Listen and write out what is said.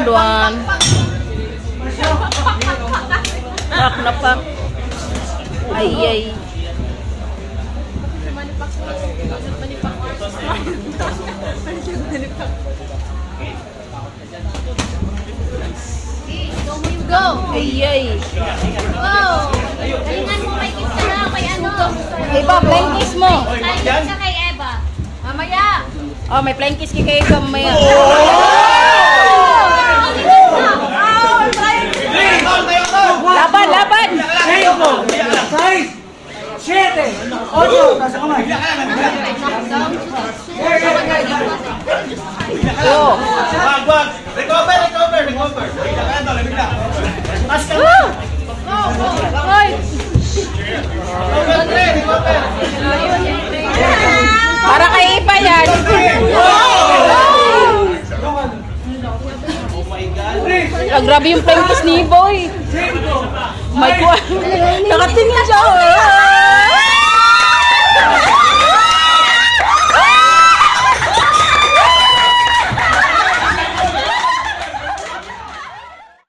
Duan. Pak na pak. Ay ay. Go! Ay ay. Go! Galingan mo kay Kim na, kay ano? Eba, flying kiss mo. Tayo siya kay Eva. Mamaya! Oh, may flying kiss kay Eva mamaya. Laban, laban! 6, 7, 8, nasa kamay. Oh. Wag. Recover. Bigla. Mas ka. Hoy! Recover. Para kay Eva yan. Ah, grabe yung flying kiss ni Boy. My God. Nakatingin siya.